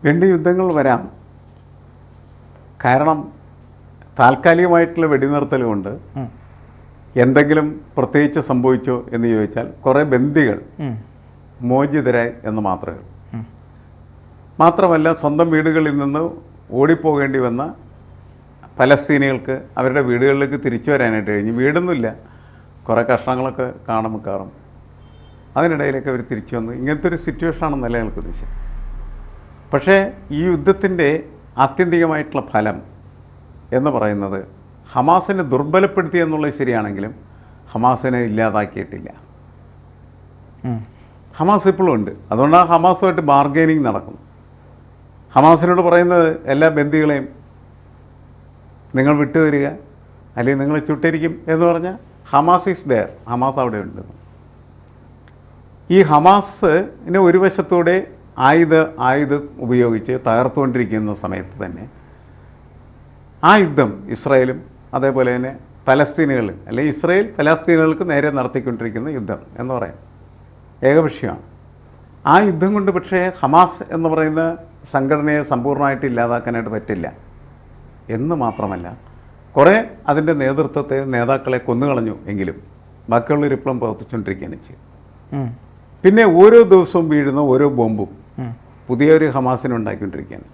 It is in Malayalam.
വീണ്ടും യുദ്ധങ്ങൾ വരാം. കാരണം താൽക്കാലികമായിട്ടുള്ള വെടിനിർത്തൽ കൊണ്ട് എന്തെങ്കിലും പ്രത്യേകിച്ച് സംഭവിച്ചോ എന്ന് ചോദിച്ചാൽ കുറേ ബന്ദികൾ മോചിതരായി എന്ന് മാത്രമല്ല സ്വന്തം വീടുകളിൽ നിന്ന് ഓടിപ്പോകേണ്ടി വന്ന പലസ്തീനികൾക്ക് അവരുടെ വീടുകളിലേക്ക് തിരിച്ചു വരാനായിട്ട് കഴിഞ്ഞു. വീടൊന്നുമില്ല, കുറേ കഷ്ണങ്ങളൊക്കെ കാണും മിക്കാറും. അതിനിടയിലേക്ക് അവർ തിരിച്ചു വന്നു. ഇങ്ങനത്തെ ഒരു സിറ്റുവേഷനാണ് നിലനിൽക്കുന്നത്. പക്ഷേ ഈ യുദ്ധത്തിൻ്റെ ആത്യന്തികമായിട്ടുള്ള ഫലം എന്ന് പറയുന്നത് ഹമാസിനെ ദുർബലപ്പെടുത്തി എന്നുള്ളത് ശരിയാണെങ്കിലും ഹമാസിനെ ഇല്ലാതാക്കിയിട്ടില്ല. ഹമാസ് ഇപ്പോഴും ഉണ്ട്. അതുകൊണ്ടാണ് ഹമാസുമായിട്ട് ബാർഗെയിനിങ് നടക്കുന്നത്. ഹമാസിനോട് പറയുന്നത് എല്ലാ ബന്ദികളെയും നിങ്ങൾ വിട്ടുതരിക, അല്ലെങ്കിൽ നിങ്ങൾ ചുട്ടിരിക്കും എന്ന് പറഞ്ഞാൽ ഹമാസ് ഈസ് ദെയർ, ഹമാസ് അവിടെ ഉണ്ട്. ഈ ഹമാസിനെ ഒരു വശത്തൂടെ ആയുധം ഉപയോഗിച്ച് തകർത്തുകൊണ്ടിരിക്കുന്ന സമയത്ത് തന്നെ ആ യുദ്ധം ഇസ്രായേലും അതേപോലെ തന്നെ പലസ്തീനുകൾ, അല്ലെങ്കിൽ ഇസ്രായേൽ പലസ്തീനുകൾക്ക് നേരെ നടത്തിക്കൊണ്ടിരിക്കുന്ന യുദ്ധം എന്ന് പറയാം ഏകപക്ഷീയമാണ്. ആ യുദ്ധം കൊണ്ട് പക്ഷേ ഹമാസ് എന്ന് പറയുന്ന സംഘടനയെ സമ്പൂർണ്ണമായിട്ട് ഇല്ലാതാക്കാനായിട്ട് പറ്റില്ല എന്ന് മാത്രമല്ല, കുറേ അതിൻ്റെ നേതാക്കളെ കൊന്നുകളഞ്ഞു എങ്കിലും ബാക്കിയുള്ളവർ ഇപ്പോഴും പ്രവർത്തിച്ചുകൊണ്ടിരിക്കുകയാണ് ചെയ്തത്. പിന്നെ ഓരോ ദിവസവും വീഴുന്ന ഓരോ ബോംബും പുതിയൊരു ഹമാസിനെ ഉണ്ടാക്കിക്കൊണ്ടിരിക്കുകയാണ്.